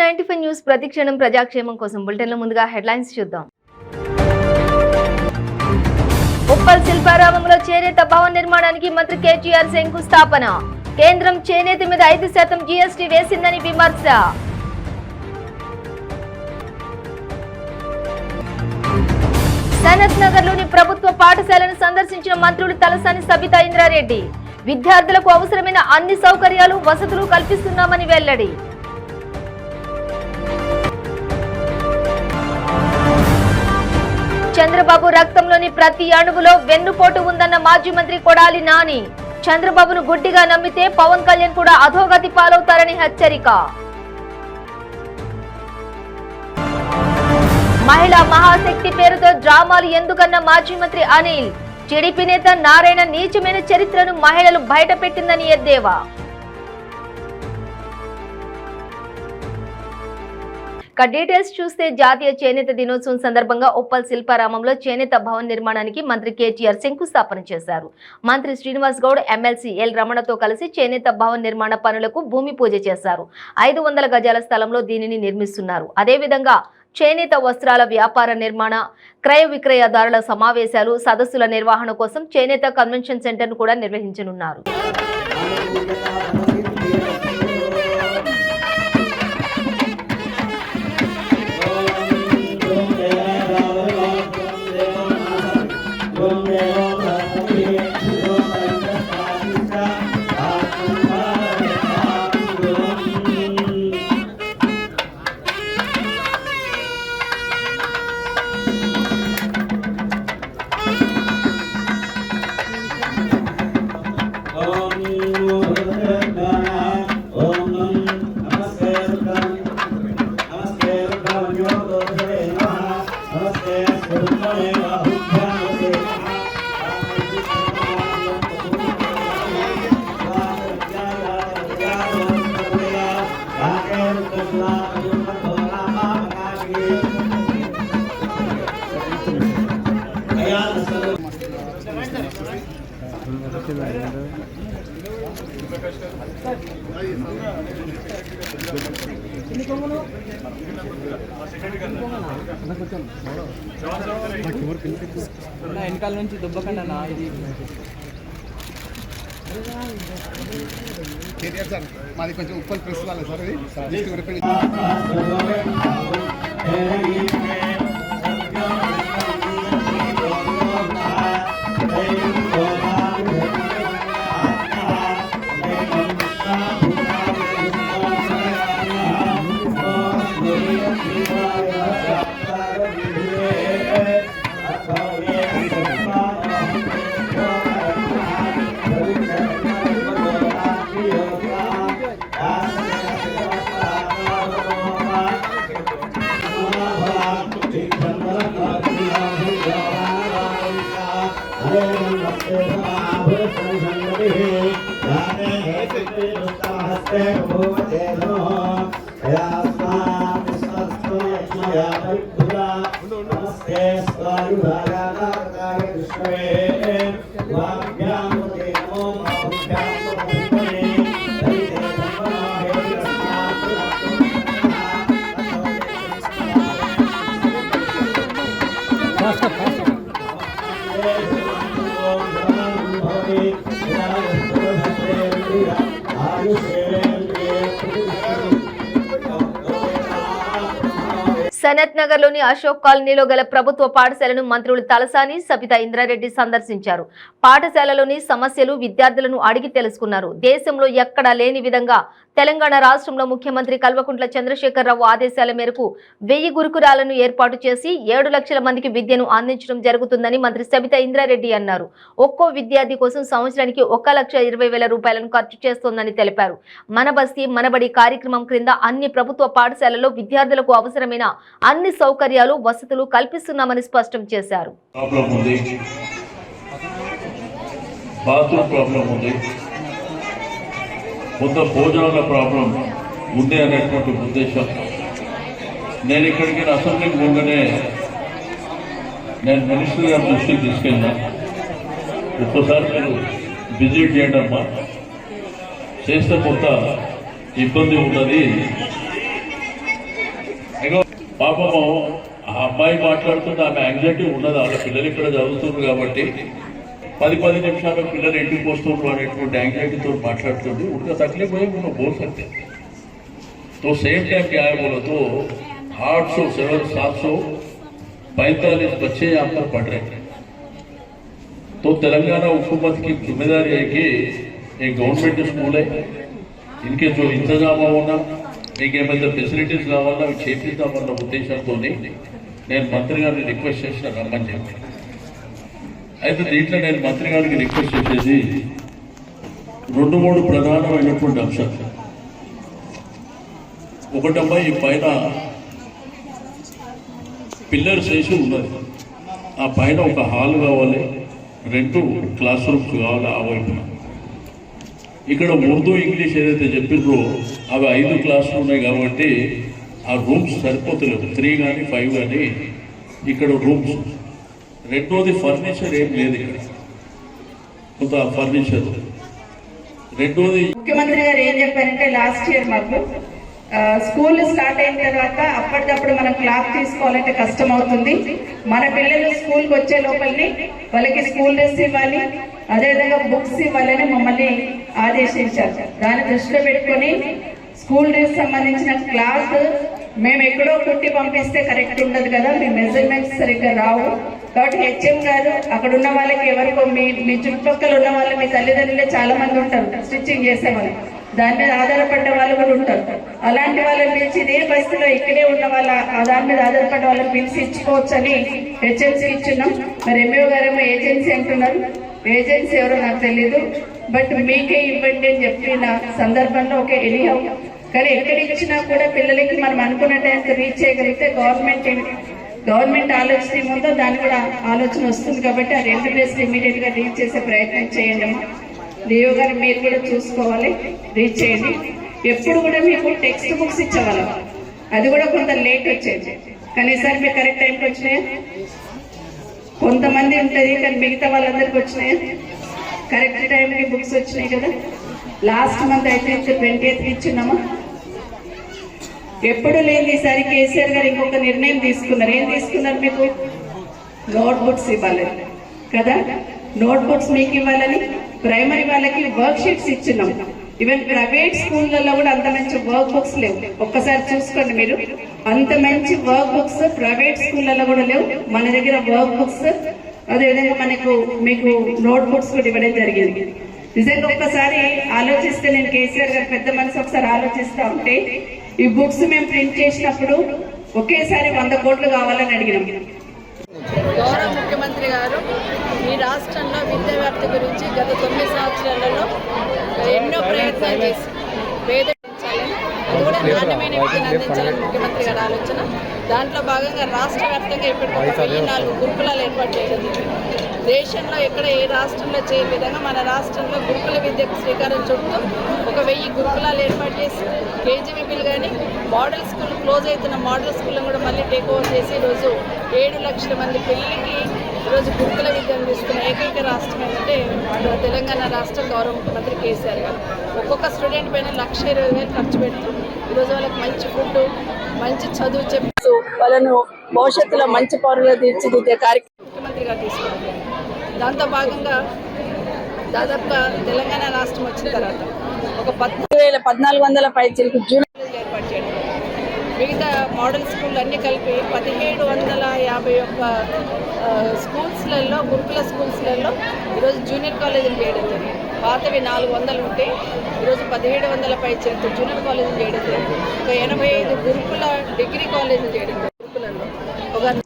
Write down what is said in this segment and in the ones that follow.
95 news ప్రతిక్షణం ప్రజాక్షేమం కోసం బులెటిన్లో ముందుగా హెడ్లైన్స్ చూద్దాం. ఉప్పల్ శిల్పారామంలో చేనేత భవన నిర్మాణానికి మంత్రి కేటీఆర్ శంకుస్థాపన. కేంద్రం చేనేత మీద 5% జీఎస్టీ వేసిందని విమర్శ. సనత్ నగర్ లోని ప్రభుత్వ పాఠశాలను సందర్శించిన మంత్రులు తలసాని సబితా ఇంద్రారెడ్డి. విద్యార్థులకు అవసరమైన అన్ని సౌకర్యాలు వసతులు కల్పిస్తున్నామని వెల్లడి. చంద్రబాబు రక్తంలోని ప్రతి అణువులో వెన్నుపోటు ఉందన్న మాజీ మంత్రి కొడాలి నాని. చంద్రబాబును గుడ్డిగా నమ్మితే పవన్ కళ్యాణ్ కూడా అధోగతి పాలవుతారని హెచ్చరిక. మహిళా మహాశక్తి పేరుతో డ్రామాలు ఎందుకన్న మాజీ మంత్రి అనిల్. టీడీపీ నేత నారాయణ నీచమైన చరిత్రను మహిళలు బయటపెట్టిందని ఎద్దేవా. డీటెయిల్స్ చూస్తే జాతీయ చేనేత దినోత్సవం సందర్భంగా ఉప్పల్ శిల్పారామంలో చేనేత భవన్ నిర్మాణానికి మంత్రి కేటీఆర్ శంకుస్థాపన చేశారు. మంత్రి శ్రీనివాస్ గౌడ్ ఎమ్మెల్సీ ఎల్ రమణతో కలిసి చేనేత భవన్ నిర్మాణ పనులకు భూమి పూజ చేశారు. 500 గజాల స్థలంలో దీనిని నిర్మిస్తున్నారు. అదేవిధంగా చేనేత వస్త్రాల వ్యాపార నిర్మాణ, క్రయ విక్రయదారుల సమావేశాలు, సదస్సుల నిర్వహణ కోసం చేనేత కన్వెన్షన్ సెంటర్ను కూడా నిర్వహించనున్నారు. వెనకాల నుంచి దుబ్బకండి అన్న. ఇది కేటీఆర్ సార్ మాది కొంచెం ఉప్పల్ ప్రెస్ వాళ్ళ సార్. ఇది సనత్ నగర్ లోని అశోక్ కాలనీలో గల ప్రభుత్వ పాఠశాలను మంత్రులు తలసాని సబితా ఇంద్రారెడ్డి సందర్శించారు. పాఠశాలలోని సమస్యలు విద్యార్థులను అడిగి తెలుసుకున్నారు. దేశంలో ఎక్కడా లేని విధంగా తెలంగాణ రాష్ట్రంలో ముఖ్యమంత్రి కల్వకుంట్ల చంద్రశేఖరరావు ఆదేశాల మేరకు 1000 గురుకులాలను ఏర్పాటు చేసి 7 లక్షల మందికి విద్యను అందించడం జరుగుతుందని మంత్రి సబితా ఇంద్రారెడ్డి అన్నారు. ఒక్కో విద్యార్థి కోసం సంవత్సరానికి 1,20,000 రూపాయలను ఖర్చు చేస్తోందని తెలిపారు. మన బస్తీ మనబడి కార్యక్రమం క్రింద అన్ని ప్రభుత్వ పాఠశాలల్లో విద్యార్థులకు అవసరమైన అన్ని సౌకర్యాలు వసతులు కల్పిస్తున్నామని స్పష్టం చేశారు. కొంత భోజనాల ప్రాబ్లం ఉంది అనేటువంటి ఉద్దేశం. నేను ఇక్కడికి అసెంబ్లీకి పోగానే నేను మినిస్టర్ గారి దృష్టికి తీసుకెళ్ళినా. ఒక్కసారి మీరు విజిట్ చేయండి అమ్మా, చేస్తే కొంత ఇబ్బంది ఉన్నది, ఇగో పాపము ఆ అమ్మాయి మాట్లాడుతుంటే ఆమె యాంగ్జైటీ ఉన్నది, వాళ్ళ పిల్లలు ఇక్కడ చదువుతున్నారు కాబట్టి 10 నిమిషాలు పిల్లలు ఇంటికి వస్తున్నారు అనేటువంటి యాంగ్జైటీతో మాట్లాడుతుంది. उनका तकलीफ है वो बोल सकते हैं. तो सेम टाइम क्या है बोलो तो 745 बच्चे यहाँ पर पढ़ रहे हैं. तो तेलंगाना हुकूमत की जिम्मेदारी है कि एक गवर्नमेंट स्कूल है, इनके जो इंतजाम होना మీకేమైనా ఫెసిలిటీస్ కావాలా అవి చేపిద్దామన్న ఉద్దేశంతో నేను మంత్రి గారిని రిక్వెస్ట్ చేసిన రమ్మని చెప్పి. అయితే దీంట్లో నేను మంత్రి గారికి రిక్వెస్ట్ చేసేది 2-3 ప్రధానమైనటువంటి అంశాలు. ఒకటమ్మా, ఈ పైన పిల్లర్స్ వేసి ఉన్నది, ఆ పైన ఒక హాల్ కావాలి, 2 క్లాస్ రూమ్స్ కావాలి ఆ వైపున. ఇక్కడ ఉర్దూ ఇంగ్లీష్ ఏదైతే చెప్పిండ్రో అవి 5 క్లాసులు ఉన్నాయి కాబట్టి ఆ రూమ్స్ సరిపోతలేవు, 3 కానీ 5 కానీ ఇక్కడ రూమ్స్. రెండోది ఫర్నిచర్ ఏం లేదు ఇక్కడ, కొంత ఫర్నిచర్. రెండోది ముఖ్యమంత్రి గారు ఏం చెప్పారంటే లాస్ట్ ఇయర్ మాకు స్కూల్ స్టార్ట్ అయిన తర్వాత అప్పటికప్పుడు మనం క్లాత్ తీసుకోవాలంటే కష్టం అవుతుంది, మన పిల్లలు స్కూల్కి వచ్చే లోపలిని వాళ్ళకి స్కూల్ డ్రెస్ ఇవ్వాలి, అదేవిధంగా బుక్స్ ఇవ్వాలని మమ్మల్ని ఆదేశించారు. దాన్ని దృష్టిలో పెట్టుకొని స్కూల్ డ్రెస్ సంబంధించిన క్లాత్ మేము ఎక్కడో కుట్టి పంపిస్తే కరెక్ట్ ఉండదు కదా, మీ మెజర్మెంట్స్ సరిగ్గా రావు కాబట్టి హెచ్ఎం గారు అక్కడ ఉన్న వాళ్ళకి ఎవరికో మీ చుట్టుపక్కల ఉన్న వాళ్ళు మీ తల్లిదండ్రులే చాలా మంది ఉంటారు స్టిచ్చింగ్ చేసేవాళ్ళు, దాని మీద ఆధారపడ్డ వాళ్ళు కూడా ఉంటారు. అలాంటి వాళ్ళని పిలిచి ఇదే పరిస్థితిలో ఇక్కడే ఉన్న వాళ్ళ దాని మీద ఆధారపడ్డ వాళ్ళని పిలిచి ఇచ్చుకోవచ్చు అని హెచ్ఎంసీ ఇచ్చున్నాం. మరి ఎంఈఓ గారేమో ఏజెన్సీ అంటున్నారు, ఏజెన్సీ ఎవరో నాకు తెలియదు, బట్ మీకే ఇవ్వండి అని చెప్పిన సందర్భంలో ఓకే ఎనీహౌ. కానీ ఎక్కడ ఇచ్చినా కూడా పిల్లలకి మనం అనుకున్న టైంకి రీచ్ చేయగలిగితే గవర్నమెంట్ ఆలోచన ఏముందో దాని కూడా ఆలోచన వస్తుంది కాబట్టి ఆ 2 ప్లేస్లు ఇమీడియట్ గా రీచ్ చేసే ప్రయత్నం చేయండి. డిఓ గారు మీరు కూడా చూసుకోవాలి, రీచ్ చేయండి. ఎప్పుడు కూడా మీకు టెక్స్ట్ బుక్స్ ఇచ్చేవాళ్ళం, అది కూడా కొంత లేట్ వచ్చేది, కానీ ఈసారి మీకు కరెక్ట్ టైంకి వచ్చినాయా? కొంతమంది ఉంటుంది కానీ మిగతా వాళ్ళందరికీ వచ్చినాయా? కరెక్ట్ టైంకి బుక్స్ వచ్చినాయి కదా. లాస్ట్ మంత్ అయితే 20th ఇచ్చున్నామా? ఎప్పుడు లేదు, ఈసారి కేసీఆర్ గారు ఇంకొక నిర్ణయం తీసుకున్నారు. ఏం తీసుకున్నారు? మీకు నోట్ బుక్స్ ఇవ్వాలి కదా, నోట్ బుక్స్ మీకు ఇవ్వాలని ప్రైమరీ వాళ్ళకి వర్క్ షీట్స్ ఇచ్చినాం. ఈవెన్ ప్రైవేట్ స్కూళ్ళల్లో కూడా అంత మంచి వర్క్ బుక్స్ లేవు, ఒక్కసారి చూసుకోండి మీరు. అంత మంచి వర్క్ బుక్స్ ప్రైవేట్ స్కూళ్ళల్లో కూడా లేవు, మన దగ్గర వర్క్ బుక్స్ అదేవిధంగా మీకు నోట్ బుక్స్ కూడా ఇవ్వడం జరిగింది. నిజంగా ఒక్కసారి ఆలోచిస్తే, నేను కేసీఆర్ గారు పెద్ద మనసు ఒకసారి ఆలోచిస్తా ఉంటే, ఈ బుక్స్ మేము ప్రింట్ చేసినప్పుడు ఒకేసారి 100 కోట్లు కావాలని అడిగినాం. గౌరవ ముఖ్యమంత్రి గారు ఈ రాష్ట్రంలో విద్యా వ్యాప్తి గురించి గత 9 సంవత్సరాలలో ఎన్నో ప్రయత్నాలు చేసి పేదరించాలని, అది కూడా నాణ్యమైన విద్యను అందించాలని ముఖ్యమంత్రి గారి ఆలోచన. దాంట్లో భాగంగా రాష్ట్ర వ్యాప్తంగా ఇప్పటికి 1004 గురుకులాలు ఏర్పాటు చేయడం జరిగింది. దేశంలో ఎక్కడ ఏ రాష్ట్రంలో చేయని విధంగా మన రాష్ట్రంలో గురుకుల విద్యకు శ్రీకారం చుట్టూ 1000 గురుకులాలు ఏర్పాటు చేసి కేజీబీపీలు కానీ మోడల్ స్కూల్ క్లోజ్ అవుతున్న మోడల్ స్కూల్ని కూడా మళ్ళీ టేక్ ఓవర్ చేసి ఈరోజు 7 లక్షల మంది పిల్లలకి ఈరోజు గురుకుల విద్య అందిస్తున్న ఏకైక రాష్ట్రం ఏంటంటే మన తెలంగాణ రాష్ట్రం. గౌరవ ముఖ్యమంత్రి కేసీఆర్ గారు ఒక్కొక్క స్టూడెంట్ పైన 1,20,000 ఖర్చు పెడుతూ ఈరోజు వాళ్ళకి మంచి ఫుడ్, మంచి చదువు చెప్తూ వాళ్ళను భవిష్యత్తులో మంచి పౌరులుగా తీర్చిదిద్దే కార్యక్రమం ముఖ్యమంత్రి గారు తీసుకున్నారు. దాంతో భాగంగా దాదాపుగా తెలంగాణ రాష్ట్రం వచ్చిన తర్వాత ఒక 14,00 పైచీలకు జూనియర్ కాలేజీలు ఏర్పాటు చేయడం, మిగతా మోడల్ స్కూళ్ళు అన్నీ కలిపి 1751 స్కూల్స్లలో గురుకుల స్కూల్స్లలో ఈరోజు జూనియర్ కాలేజీలు చేయడం జరిగింది. పాతవి 400 ఉంటే ఈరోజు 1700 పైచీలతో జూనియర్ కాలేజీలు చేయడం జరిగింది. ఒక 85 గురుకుల డిగ్రీ కాలేజీలు చేయడం జరిగింది.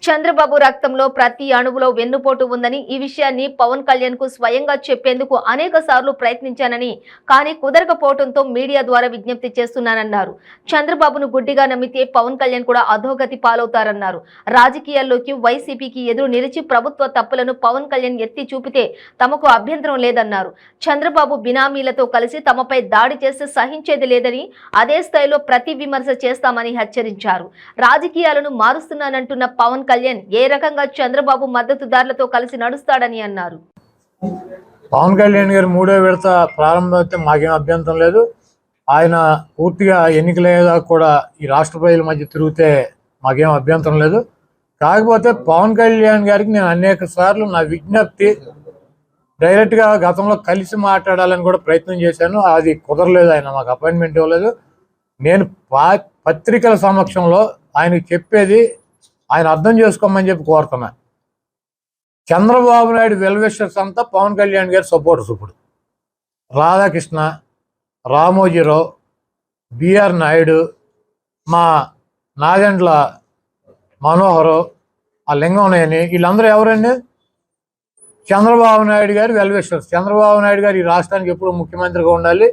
చంద్రబాబు రక్తంలో ప్రతి అణువులో వెన్నుపోటు ఉందని, ఈ విషయాన్ని పవన్ కళ్యాణ్ కు స్వయంగా చెప్పేందుకు అనేక సార్లు ప్రయత్నించానని, కానీ కుదరకపోవడంతో మీడియా ద్వారా విజ్ఞప్తి చేస్తున్నానన్నారు. చంద్రబాబును గుడ్డిగా నమ్మితే పవన్ కళ్యాణ్ కూడా అధోగతి పాలవుతారన్నారు. రాజకీయాల్లోకి వైసీపీకి ఎదురు నిలిచి ప్రభుత్వ తప్పులను పవన్ కళ్యాణ్ ఎత్తి చూపితే తమకు అభ్యంతరం లేదన్నారు. చంద్రబాబు బినామీలతో కలిసి తమపై దాడి చేస్తే సహించేది లేదని, అదే స్థాయిలో ప్రతి విమర్శ చేస్తామని హెచ్చరించారు. రాజకీయాలను మారుస్తున్నానంటున్న పవన్ కళ్యాణ్ ఏ రకంగా చంద్రబాబు మద్దతుదారులతో కలిసి నడుస్తాడని అన్నారు. పవన్ కళ్యాణ్ గారు 3వ విడత ప్రారంభం అయితే మాకేం అభ్యంతరం లేదు. ఆయన పూర్తిగా ఎన్నికలయ్యేదాకా కూడా ఈ రాష్ట్ర ప్రజల మధ్య తిరిగితే మాకేం అభ్యంతరం లేదు. కాకపోతే పవన్ కళ్యాణ్ గారికి నేను అనేక సార్లు నా విజ్ఞప్తి డైరెక్ట్గా గతంలో కలిసి మాట్లాడాలని కూడా ప్రయత్నం చేశాను. అది కుదరలేదు. ఆయన మాకు అపాయింట్మెంట్ ఇవ్వలేదు. నేను పత్రికల సమక్షంలో ఆయనకి చెప్పేది ఆయన అర్థం చేసుకోమని చెప్పి కోరుతున్నా. చంద్రబాబు నాయుడు వెల్విషర్స్ అంతా పవన్ కళ్యాణ్ గారి సపోర్టర్స్. ఇప్పుడు రాధాకృష్ణ, రామోజీరావు, బిఆర్ నాయుడు, మా నాదెండ్ల మనోహరు, ఆ లింగంనేని, వీళ్ళందరూ ఎవరండి? చంద్రబాబు నాయుడు గారి వెల్విషర్స్. చంద్రబాబు నాయుడు గారు ఈ రాష్ట్రానికి ఎప్పుడు ముఖ్యమంత్రిగా ఉండాలి,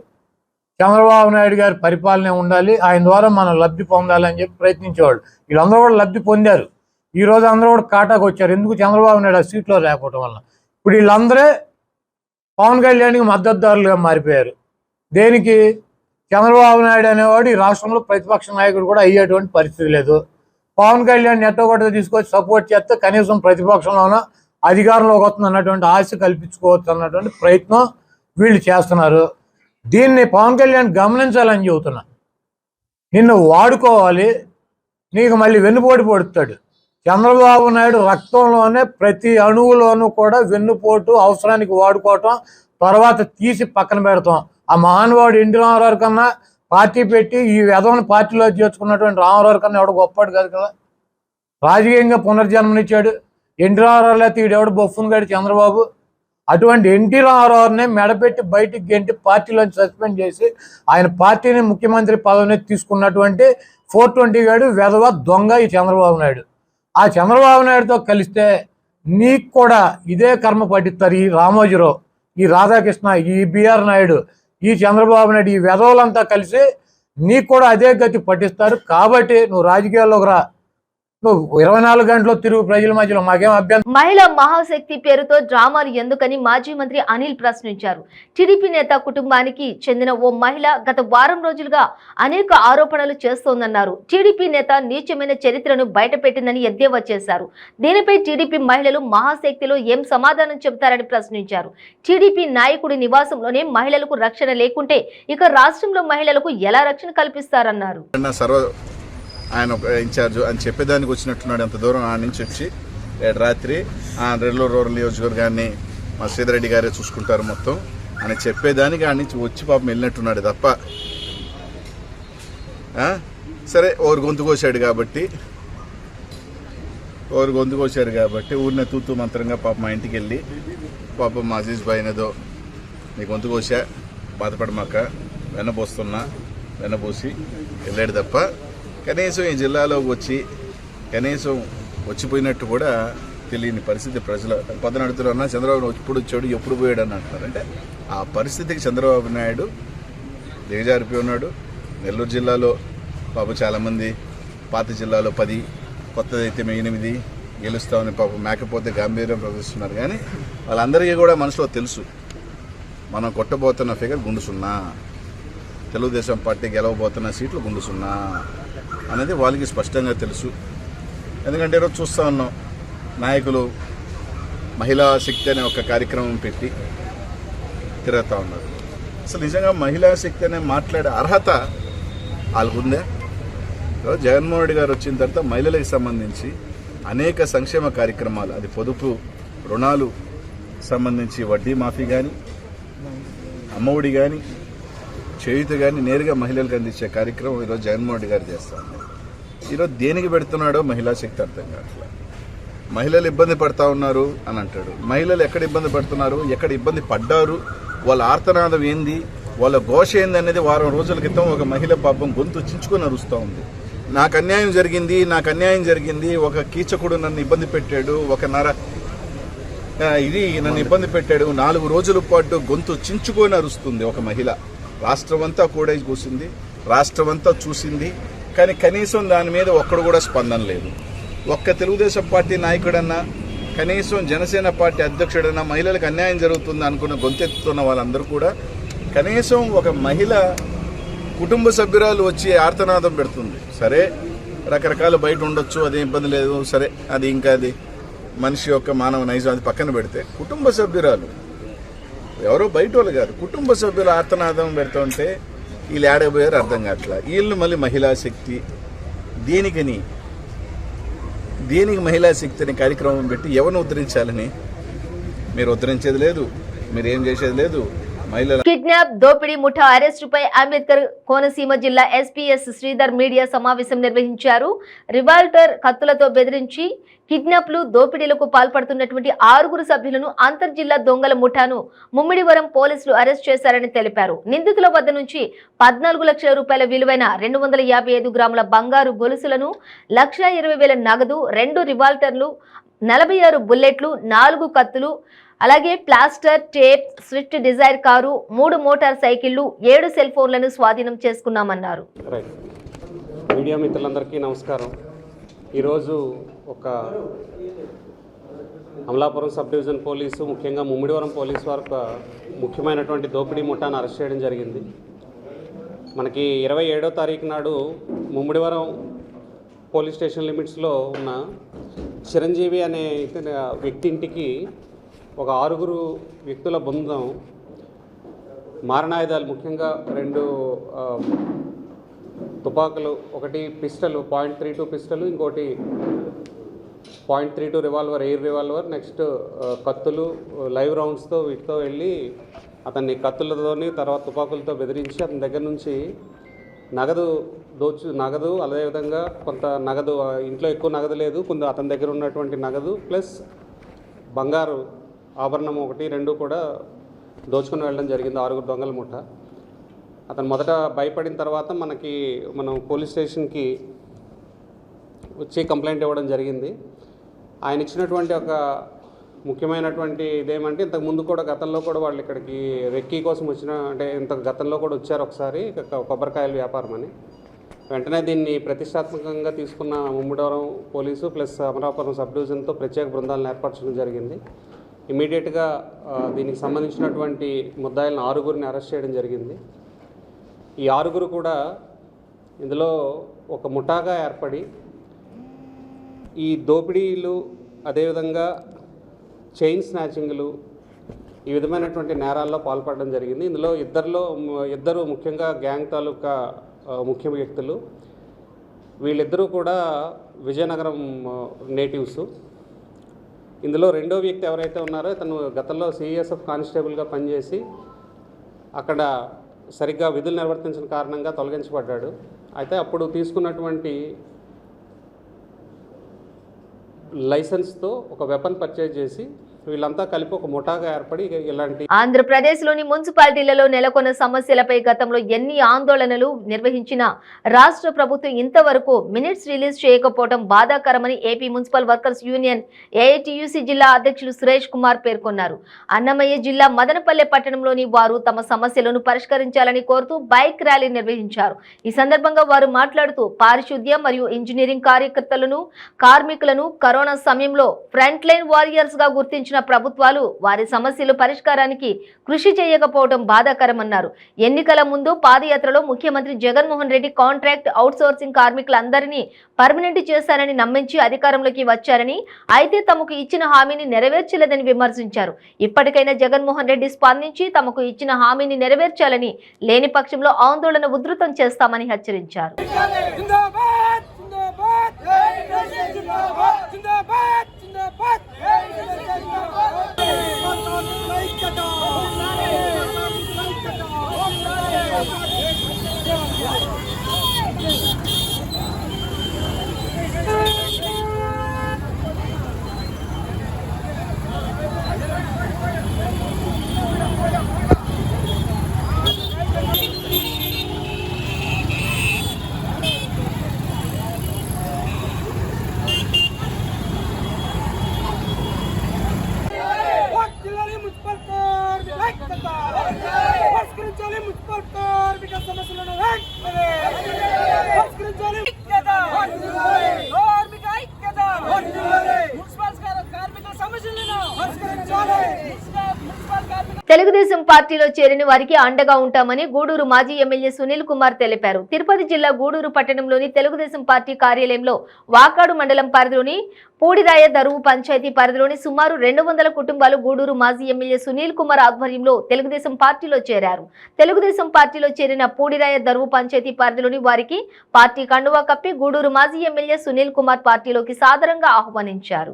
చంద్రబాబు నాయుడు గారి పరిపాలన ఉండాలి, ఆయన ద్వారా మనం లబ్ధి పొందాలని చెప్పి ప్రయత్నించేవాళ్ళు. వీళ్ళందరూ కూడా లబ్ధి పొందారు. ఈరోజు అందరూ కూడా కాటాకు వచ్చారు. ఎందుకు? చంద్రబాబు నాయుడు ఆ సీట్లో లేకపోవటం వల్ల. ఇప్పుడు వీళ్ళందరే పవన్ కళ్యాణ్కి మద్దతుదారులుగా మారిపోయారు. దేనికి? చంద్రబాబు నాయుడు అనేవాడు ఈ రాష్ట్రంలో ప్రతిపక్ష నాయకుడు కూడా అయ్యేటువంటి పరిస్థితి లేదు. పవన్ కళ్యాణ్ ఎట్టగొట్ట తీసుకొచ్చి సపోర్ట్ చేస్తే కనీసం ప్రతిపక్షంలోనూ అధికారంలోకి వస్తుంది అన్నటువంటి ఆశ కల్పించుకోవచ్చు అన్నటువంటి ప్రయత్నం వీళ్ళు చేస్తున్నారు. దీన్ని పవన్ కళ్యాణ్ గమనించాలని చెబుతున్నా. నిన్ను వాడుకోవాలి, నీకు మళ్ళీ వెన్నుపోటు పొడుతాడు. చంద్రబాబు నాయుడు రక్తంలోనే ప్రతి అణువులోనూ కూడా వెన్నుపోటు అవసరానికి వాడుకోవటం, తర్వాత తీసి పక్కన పెడతాం. ఆ మహానుభావుడు ఎన్టీ రామారావు కన్నా పార్టీ పెట్టి ఈ విధవని పార్టీలో చేర్చుకున్నటువంటి రామారావు కన్నా ఎవడు గొప్పవాడు కాదు కదా. రాజకీయంగా పునర్జన్మనిచ్చాడు. ఎన్టీ రామారావు లేకపోతే ఈడెవడు బొఫ్ఫున్ గాడి చంద్రబాబు. అటువంటి ఎన్టీ రామారావునే మెడపెట్టి బయటికి గెంటి పార్టీలోంచి సస్పెండ్ చేసి ఆయన పార్టీని ముఖ్యమంత్రి పదవిని తీసుకున్నటువంటి 420 గాడు వెధవ దొంగ ఈ చంద్రబాబు నాయుడు. ఆ చంద్రబాబు నాయుడుతో కలిస్తే నీకు కూడా ఇదే కర్మ పట్టిస్తారు. ఈ రామోజీరావు, ఈ రాధాకృష్ణ, ఈ బిఆర్ నాయుడు, ఈ చంద్రబాబు నాయుడు, ఈ వెధవలంతా కలిసి నీకు కూడా అదే గతి పట్టిస్తారు. కాబట్టి నువ్వు రాజకీయాల్లోకి రా. నువ్వు 24 గంటలు తిరుగు ప్రజల మధ్యలో. మాకేం అభ్యంతరం. మహిళా మహాశక్తి పేరుతో డ్రామాలు ఎందుకని మాజీ మంత్రి అనిల్ ప్రశ్నించారు. టీడీపీ నేత కుటుంబానికి చెందిన ఓ మహిళ గత వారం రోజులుగా అనేక ఆరోపణలు చేస్తోందన్నారు. టీడీపీ నేత నీచమైన చరిత్రను బయటపెట్టిందని ఎద్దేవా చేశారు. దీనిపై టీడీపీ మహిళలు మహాశక్తిలో ఏం సమాధానం చెబుతారని ప్రశ్నించారు. టీడీపీ నాయకుడి నివాసంలోనే మహిళలకు రక్షణ లేకుంటే ఇక రాష్ట్రంలో మహిళలకు ఎలా రక్షణ కల్పిస్తారన్నారు. ఆయన ఒక ఇన్ఛార్జ్ అని చెప్పేదానికి వచ్చినట్టున్నాడు. అంత దూరం ఆ నుంచి వచ్చి రాత్రి రెల్లూరు రూరల్ నియోజకవర్గాన్ని మా సీతారెడ్డి గారే చూసుకుంటారు మొత్తం అని చెప్పేదానికి ఆ నుంచి వచ్చి పాపం వెళ్ళినట్టున్నాడు తప్ప. సరే ఓరు గొంతు కోసాడు కాబట్టి ఊరినే తూతూ మంత్రంగా పాప మా ఇంటికి వెళ్ళి పాపం మా అజీజ్ బాయ్ అనేదో నీ గొంతు కోసా బాధపడమాక వెన్నబోసి వెళ్ళాడు తప్ప కనీసం ఈ జిల్లాలోకి వచ్చి కనీసం వచ్చిపోయినట్టు కూడా తెలియని పరిస్థితి ప్రజలు. పదన అడుగుతున్నా చంద్రబాబు ఎప్పుడు వచ్చాడు ఎప్పుడు పోయాడు అని అంటున్నారు. అంటే ఆ పరిస్థితికి చంద్రబాబు నాయుడు దిగజారిపోయి ఉన్నాడు. నెల్లూరు జిల్లాలో పాపం చాలామంది, పాత జిల్లాలో 10, కొత్తదైతే 8 గెలుస్తామని పాపం మేకపోతే గాంభీర్యం ప్రదర్శిస్తున్నారు. కానీ వాళ్ళందరికీ కూడా మనసులో తెలుసు మనం కొట్టబోతున్న ఫిగర్ గుండు 0, తెలుగుదేశం పార్టీ గెలవబోతున్న సీట్లు గుండు 0 అనేది వాళ్ళకి స్పష్టంగా తెలుసు. ఎందుకంటే ఈరోజు చూస్తూ ఉన్నాం నాయకులు మహిళా శక్తి అనే ఒక కార్యక్రమం పెట్టి తిరుగుతూ ఉన్నారు. అసలు నిజంగా మహిళా శక్తి అనే మాట్లాడే అర్హత వాళ్ళకుందే? జగన్మోహన్ రెడ్డి గారు వచ్చిన తర్వాత మహిళలకు సంబంధించి అనేక సంక్షేమ కార్యక్రమాలు, అది పొదుపు రుణాలు సంబంధించి వడ్డీ మాఫీ కానీ, అమ్మఒడి కానీ, చేయుత కానీ నేరుగా మహిళలకు అందించే కార్యక్రమం ఈరోజు జగన్మోహన్ రెడ్డి గారు చేస్తారు. ఈరోజు దేనికి పెడుతున్నాడో మహిళా శక్తి అర్థం కావట్లేదు. మహిళలు ఇబ్బంది పడతా ఉన్నారు అని అంటాడు. మహిళలు ఎక్కడ ఇబ్బంది పడుతున్నారు, ఎక్కడ ఇబ్బంది పడ్డారు, వాళ్ళ ఆర్తనాదం ఏంది, వాళ్ళ ఘోష ఏంది అనేది వారం రోజుల క్రితం ఒక మహిళ పాపం గొంతు చించుకొని అరుస్తూ ఉంది. నాకు అన్యాయం జరిగింది, ఒక కీచకుడు నన్ను ఇబ్బంది పెట్టాడు, నన్ను ఇబ్బంది పెట్టాడు, 4 రోజుల పాటు గొంతు చించుకొని అరుస్తుంది ఒక మహిళ. రాష్ట్రం అంతా కూడా కూసింది, రాష్ట్రం అంతా చూసింది. కానీ కనీసం దాని మీద ఒక్కడు కూడా స్పందన లేదు. ఒక్క తెలుగుదేశం పార్టీ నాయకుడన్నా, కనీసం జనసేన పార్టీ అధ్యక్షుడన్నా మహిళలకు అన్యాయం జరుగుతుంది అనుకున్న గొంతెత్తుతున్న వాళ్ళందరూ కూడా కనీసం ఒక మహిళ కుటుంబ సభ్యురాలు వచ్చి ఆర్తనాదం పెడుతుంది. సరే రకరకాల బయట ఉండొచ్చు, అదే ఇబ్బంది లేదు, సరే అది ఇంకా అది మనిషి యొక్క మానవ నైజం, అది పక్కన పెడితే కుటుంబ సభ్యురాలు ఎవరో బయట వాళ్ళు కాదు, కుటుంబ సభ్యులు ఆర్తనాదం పెడుతుంటే వీళ్ళు ఏడకపోయారు అర్థం కావట్లా. వీళ్ళు మళ్ళీ మహిళా శక్తి దేనికని దేనికి మహిళా శక్తి అనే కార్యక్రమం పెట్టి ఎవరిని ఉద్ధరించాలని? మీరు ఉద్ధరించేది లేదు, మీరు ఏం చేసేది లేదు. మహిళల కిడ్నాప్ దోపిడీ ముఠా అరెస్టుపై అంబేద్కర్ కోనసీమ జిల్లా ఎస్పీఎస్ శ్రీధర్ మీడియా సమావేశం నిర్వహించారు. రివాల్టర్ కత్తులతో బెదిరించి కిడ్నాప్లు దోపిడీలకు పాల్పడుతున్నటువంటి 6 సభ్యులను అంతర్జిల్లా దొంగల ముఠాను ముమ్మిడివరం పోలీసులు అరెస్ట్ చేశారని తెలిపారు. నిందితుల వద్ద నుంచి 14 లక్షల రూపాయల విలువైన 255 గ్రాముల బంగారు గొలుసులను, 1,20,000 నగదు, 2 రివాల్టర్లు, 46 బుల్లెట్లు, 4 కత్తులు, అలాగే plaster, tape, Swift Dzire car, 3 motor సైకిళ్లు, 7 సెల్ ఫోన్లను స్వాధీనం చేసుకున్నామన్నారు. మీడియా మిత్రులందరికీ నమస్కారం. ఈరోజు ఒక అమలాపురం సబ్ డివిజన్ పోలీసు, ముఖ్యంగా ముమ్మిడివరం పోలీసు వారు ఒక ముఖ్యమైనటువంటి దోపిడీ ముఠాను అరెస్ట్ చేయడం జరిగింది. మనకి 27వ తారీఖు నాడు ముమ్మిడివరం పోలీస్ స్టేషన్ లిమిట్స్లో ఉన్న చిరంజీవి అనే వ్యక్తి ఇంటికి ఒక 6 వ్యక్తుల బృందం మారణాయుధాలు, ముఖ్యంగా 2 తుపాకులు, ఒకటి పిస్టల్ .32 పిస్టల్, ఇంకోటి .32 రివాల్వర్, ఎయిర్ రివాల్వర్, నెక్స్ట్ కత్తులు, లైవ్ రౌండ్స్తో వీటితో వెళ్ళి అతన్ని కత్తులతోని తర్వాత తుపాకులతో బెదిరించి అతని దగ్గర నుంచి నగదు అదేవిధంగా కొంత నగదు, ఇంట్లో ఎక్కువ నగదు లేదు, కొంత అతని దగ్గర ఉన్నటువంటి నగదు ప్లస్ బంగారు ఆభరణం 1, 2 కూడా దోచుకుని వెళ్ళడం జరిగింది. 6 దొంగల ముఠ. అతను మొదట భయపడిన తర్వాత మనం పోలీస్ స్టేషన్కి వచ్చి కంప్లైంట్ ఇవ్వడం జరిగింది. ఆయన ఇచ్చినటువంటి ఒక ముఖ్యమైనటువంటి ఇదేమంటే, ఇంతకుముందు కూడా గతంలో కూడా వాళ్ళు ఇక్కడికి రెక్కీ కోసం గతంలో కూడా వచ్చారు ఒకసారి, కొబ్బరికాయల వ్యాపారం అని. వెంటనే దీన్ని ప్రతిష్టాత్మకంగా తీసుకున్న Mummidivaram police plus Amalapuram sub డివిజన్తో ప్రత్యేక బృందాలను ఏర్పరచడం జరిగింది. ఇమీడియట్గా దీనికి సంబంధించినటువంటి ముద్దాయిలను 6 అరెస్ట్ చేయడం జరిగింది. ఈ 6 కూడా ఇందులో ఒక ముఠాగా ఏర్పడి ఈ దోపిడీలు, అదేవిధంగా చైన్ స్నాచింగ్లు, ఈ విధమైనటువంటి నేరాల్లో పాల్పడడం జరిగింది. ఇందులో ఇద్దరు ముఖ్యంగా గ్యాంగ్ తాలూకా ముఖ్య వ్యక్తులు. వీళ్ళిద్దరూ కూడా విజయనగరం నేటివ్స్. ఇందులో 2వ వ్యక్తి ఎవరైతే ఉన్నారో ఇతను గతంలో సిఎస్ఎఫ్ కానిస్టేబుల్గా పనిచేసి అక్కడ సరిగ్గా విధులు నిర్వర్తించిన కారణంగా తొలగించబడ్డాడు. అయితే అప్పుడు తీసుకున్నటువంటి లైసెన్స్తో ఒక వెపన్ పర్చేజ్ చేసి వీళ్ళంతా కలిపి ఒక ముఠాగా ఏర్పడి ఇలాంటి ఆంధ్రప్రదేశ్లోని మున్సిపాలిటీలలో నెలకొన్న సమస్యలపై గతంలో ఎన్ని ఆందోళనలు నిర్వహించినా రాష్ట్ర ప్రభుత్వం ఇంతవరకు మినిట్స్ రిలీజ్ చేయకపోవడం బాధాకరమని AP municipal workers union AITUC జిల్లా అధ్యక్షులు సురేష్ కుమార్ పేర్కొన్నారు. అన్నమయ్య జిల్లా మదనపల్లె పట్టణంలోని వారు తమ సమస్యలను పరిష్కరించాలని కోరుతూ బైక్ ర్యాలీ నిర్వహించారు. ఈ సందర్భంగా వారు మాట్లాడుతూ పారిశుద్ధ్య మరియు ఇంజనీరింగ్ కార్యకర్తలను, కార్మికులను కరోనా సమయంలో ఫ్రంట్ లైన్ వారియర్స్ గా గుర్తించిన ప్రభుత్వాలు వారి సమస్యలు పరిష్కారానికి కృషి చేయకపోవడం బాధాకరమన్నారు. ఎన్నికల ముందు పాదయాత్రలో ముఖ్యమంత్రి జగన్మోహన్ రెడ్డి కాంట్రాక్ట్ అవుట్సోర్సింగ్ కార్మికులందరినీ పర్మనెంట్ చేశారని నమ్మించి అధికారంలోకి వచ్చారని, అయితే తమకు ఇచ్చిన హామీని నెరవేర్చలేదని విమర్శించారు. ఇప్పటికైనా జగన్మోహన్ రెడ్డి స్పందించి తమకు ఇచ్చిన హామీని నెరవేర్చాలని, లేని పక్షంలో ఆందోళన ఉధృతం చేస్తామని హెచ్చరించారు. తెలుగుదేశం పార్టీలో చేరిన వారికి అండగా ఉంటామని గూడూరు మాజీ ఎమ్మెల్యే సునీల్ కుమార్ తెలిపారు. తిరుపతి జిల్లా గూడూరు పట్టణంలోని తెలుగుదేశం పార్టీ కార్యాలయంలో వాకాడు మండలం పరిధిలోని పూడిరాయ దరువు పంచాయతీ పరిధిలోని సుమారు 200 కుటుంబాలు గూడూరు మాజీ ఎమ్మెల్యే సునీల్ కుమార్ ఆధ్వర్యంలో తెలుగుదేశం పార్టీలో చేరారు. తెలుగుదేశం పార్టీలో చేరిన పూడిరాయ దరువు పంచాయతీ పరిధిలోని వారికి పార్టీ కండువా కప్పి గూడూరు మాజీ ఎమ్మెల్యే సునీల్ కుమార్ పార్టీలోకి సాదరంగా ఆహ్వానించారు.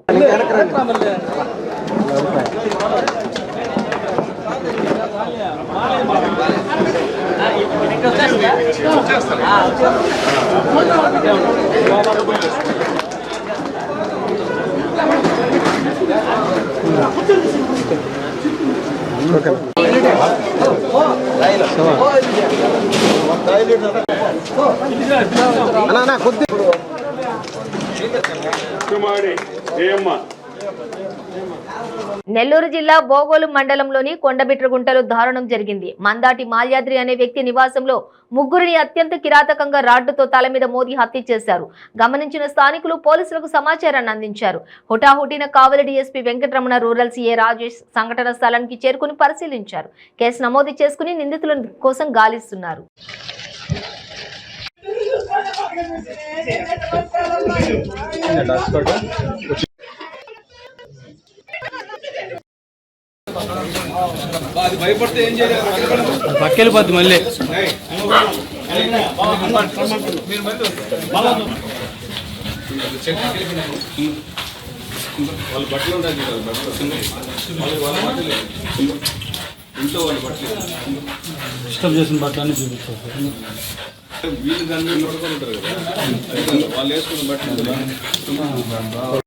నెల్లూరు జిల్లా బోగోలు మండలంలోని కొండబిట్రగుంటలో దారుణం జరిగింది. మందాటి మాల్యాద్రి అనే వ్యక్తి నివాసంలో ముగ్గురిని అత్యంత కిరాతకంగా రాడ్డుతో తల మీద మోదీ హత్య చేశారు. గమనించిన స్థానికులు పోలీసులకు సమాచారాన్ని అందించారు. హుటాహుటిన Kavali DSP Venkataramana, rural CA Rajesh సంఘటన స్థలానికి చేరుకుని పరిశీలించారు. కేసు నమోదు చేసుకుని నిందితుల కోసం గాలిస్తున్నారు. భయపడితే ఏం చేయాలి? పక్కెళ్ళిపోద్ది మళ్ళీ. వాళ్ళ బట్టలు ఉంటాయి, ఇంట్లో వాళ్ళ బట్టలు డిస్టర్బ్ చేసిన బట్టలన్నీ చూపిస్తారు. వీళ్ళు దాన్ని ఉంటారు కదా, వాళ్ళు వేసుకున్న బట్టలు.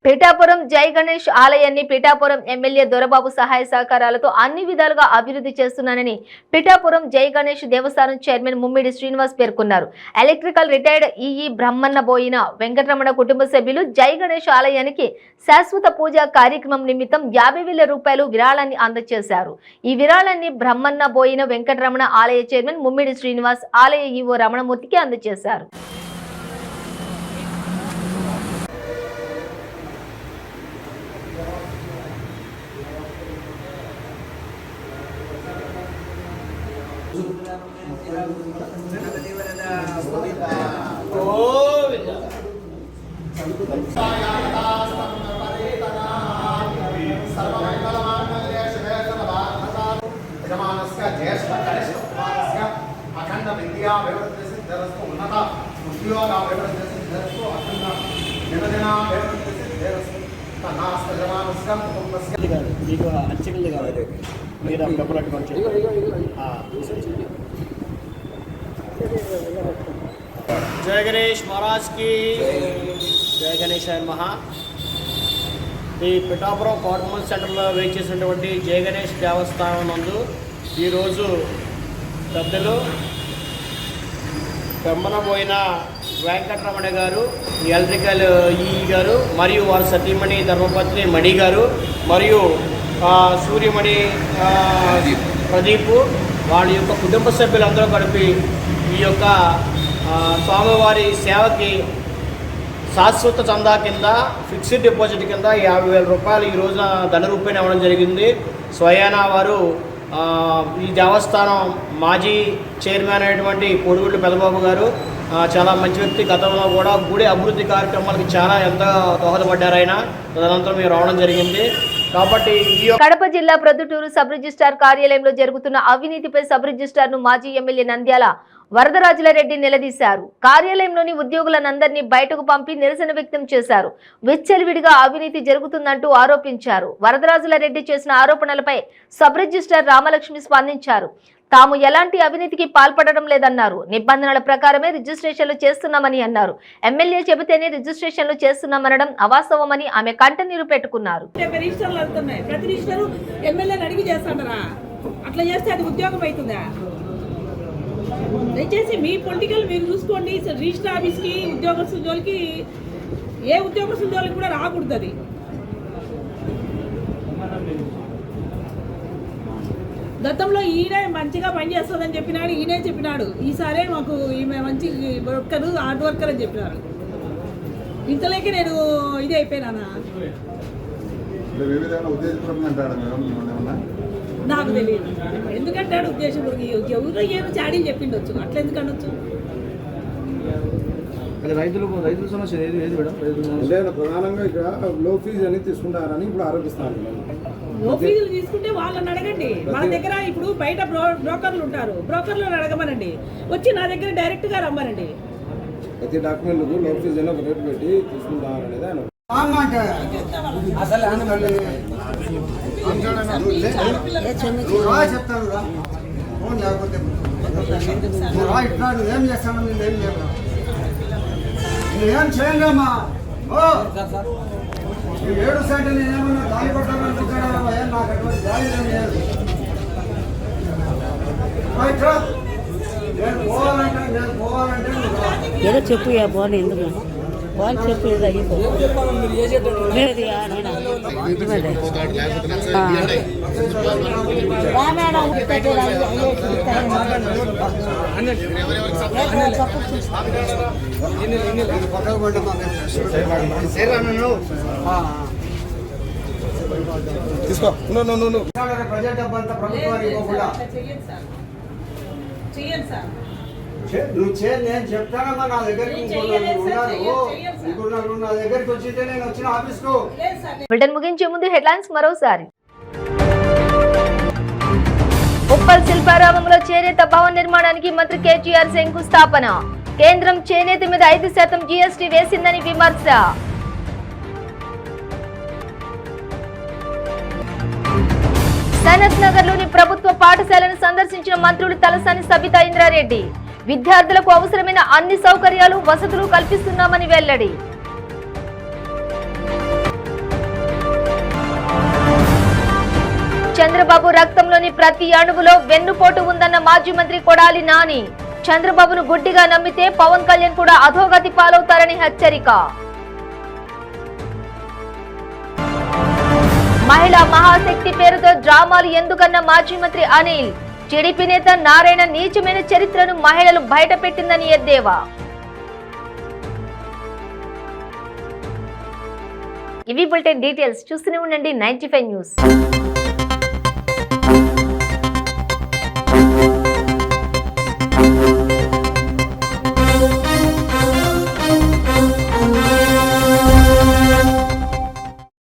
పిఠాపురం జై గణేష్ ఆలయాన్ని పిఠాపురం ఎమ్మెల్యే దొరబాబు సహాయ సహకారాలతో అన్ని విధాలుగా అభివృద్ధి చేస్తున్నానని పిఠాపురం జై గణేష్ దేవస్థానం చైర్మన్ ముమ్మిడి శ్రీనివాస్ పేర్కొన్నారు. ఎలక్ట్రికల్ రిటైర్డ్ ఈఈ బ్రహ్మన్నబోయిన వెంకటరమణ కుటుంబ సభ్యులు జై గణేష్ ఆలయానికి శాశ్వత పూజా కార్యక్రమం నిమిత్తం 50,000 రూపాయలు విరాళాన్ని అందజేశారు. ఈ విరాళాన్ని బ్రహ్మన్నబోయిన వెంకటరమణ ఆలయ చైర్మన్ ముమ్మిడి శ్రీనివాస్ ఆలయ ఈవో రమణమూర్తికి అందజేశారు. మీకు అర్చకులు కావాలి, మీరు జయ గణేష్ మహారాజ్ కి జయ గణేష్ మహా. ఈ పిఠాపురం కాటమల్ సెంటర్లో వేచేసినటువంటి జయ గణేష్ దేవస్థానం నందు ఈరోజు పెద్దలు బ్రహ్మణబోయిన వెంకటరమణ గారు, ఎలక్ట్రికల్ ఈఈ గారు, మరియు వారి సతీమణి ధర్మపత్ని మణి గారు, మరియు సూర్యమణి ప్రదీప్, వాళ్ళ యొక్క కుటుంబ సభ్యులందరూ కలిపి ఈ యొక్క స్వామివారి సేవకి శాశ్వత చందా కింద ఫిక్స్డ్ డిపాజిట్ కింద 50,000 రూపాయలు ఈ రోజున ధన రూపాయలు ఇవ్వడం జరిగింది. స్వయానా వారు ఈ దేవస్థానం మాజీ చైర్మన్ అయినటువంటి కోడిగుడ్ల పెదబాబు గారు చాలా మంచి వ్యక్తి. గతంలో కూడా గుడి అభివృద్ధి కార్యక్రమాలకు చాలా ఎంతో దోహదపడ్డారు ఆయన. తదనంతరం మేము రావడం జరిగింది. కాబట్టి కడప జిల్లా ప్రొద్దుటూరు సబ్ రిజిస్ట్రార్ కార్యాలయంలో జరుగుతున్న అవినీతిపై సబ్ రిజిస్ట్రార్ ను మాజీ ఎమ్మెల్యే నంద్యాల వరదరాజులరెడ్డి నిలదీశారు. కార్యాలయంలోని ఉద్యోగులనందరినీ బయటకు పంపి నిరసన వ్యక్తం చేశారు. విచ్చలవిడిగా అవినీతి జరుగుతుందంటూ ఆరోపించారు. వరదరాజులరెడ్డి చేసిన ఆరోపణలపై సబ్ రిజిస్ట్రార్ రామలక్ష్మి స్పందించారు. తాము ఎలాంటి అవినీతికి పాల్పడడం లేదన్నారు. నిబంధనల ప్రకారమే రిజిస్ట్రేషన్లు చేస్తున్నామని అన్నారు. ఎమ్మెల్యే చెబితేనే రిజిస్ట్రేషన్లు చేస్తున్నామనడం అవాస్తవమని ఆమె కంటనీరు పెట్టుకున్నారు. దయచేసి మీ పొలిటికల్ మీరు చూసుకోండి. రిజిస్టర్ ఆఫీస్కి ఉద్యోగస్తులకి ఏ ఉద్యోగస్తులకి కూడా రాకూడదు. అది గతంలో ఈయన మంచిగా పనిచేస్తుందని చెప్పినాడు, ఈయనే చెప్పినాడు. ఈసారే మాకు ఈమె మంచి వర్కరు, హార్డ్ వర్కర్ అని చెప్పినారు. ఇంతలోకి నేను ఇది అయిపోయినా. వివిధంగా ఉద్దేశపూర్వకంగా అంటాడు మేడం ఏమన్నా నాకు తెలియదు ఎందుకంటాడు ఉద్దేశం ఎవరో ఏమో చాడీ చెప్పిండొచ్చు అట్లా ఎందుకు అనొచ్చు రైతుల సమస్య ఏది మేడం లేదు ప్రధానంగా ఇక్కడ లో ఫీజు అనేది తీసుకుంటారని ఇప్పుడు ఆరోపిస్తున్నారు లో ఫీజులు తీసుకుంటే వాళ్ళని అడగండి మన దగ్గర ఇప్పుడు బయట బ్రోకర్లు ఉంటారు బ్రోకర్లను అడగమనండి వచ్చి నా దగ్గర డైరెక్ట్ గా రమ్మనండి ప్రతి డాక్యుమెంట్ లో ఫీజు అయినా రేట్ పెట్టి తీసుకుంటారనేది ఆయన చెప్తాను లేకపోతే ఏం చేస్తాను ఏం చేయను ఏం చేయలేమ్మా ఏడు సైడ్ నేనేమన్నా గాలి కొట్టాలనుకుంటాడా నాకు అటువంటి గాలి ఏం లేదు నేను పోవాలంటే ఏదో చెప్పు పోనీ ఎందుకు వాళ్ళు చెప్పు ఏదో తీసుకో ప్రజా డబ్బంతా ప్రభుత్వానికి ఇవ్వకుండా చెయ్యండి సార్ నువ్వు నేను చెప్తానమ్మా నా దగ్గరికి ఉన్నారు నా దగ్గరికి వచ్చింటే నేను వచ్చిన ఆఫీస్కు బులెటిన్ ముగించే ముందు హెడ్లైన్స్ మరోసారి. ఉప్పల్ శిల్పారామంలో చేనేత భవన నిర్మాణానికి మంత్రి కేటీఆర్ శంకుస్థాపన. కేంద్రం చేనేత మీద 5% జీఎస్టీ వేసిందని విమర్శ. సనత్ నగర్ లోని ప్రభుత్వ పాఠశాలను సందర్శించిన మంత్రులు తలసాని సబితా ఇంద్రారెడ్డి. విద్యార్థులకు అవసరమైన అన్ని సౌకర్యాలు వసతులు కల్పిస్తున్నామని వెల్లడి. చంద్రబాబు రక్తంలోని ప్రతి అణువులో వెన్నుపోటు ఉందన్న మాజీ మంత్రి కొడాలి నాని. చంద్రబాబును గుడ్డిగా నమ్మితే పవన్ కళ్యాణ్ కూడా అధోగతి పాలవుతారని హెచ్చరిక. మహిళా మహాశక్తి పేరుతో డ్రామాలు ఎందుకన్న మాజీ మంత్రి అనిల్. టీడీపీ నేత నారాయణ నీచమైన చరిత్రను మహిళలు బయటపెట్టిందని ఎద్దేవా. ఇవి బులెటిన్ డీటెయిల్స్. చూస్తూనే ఉండండి 95 న్యూస్.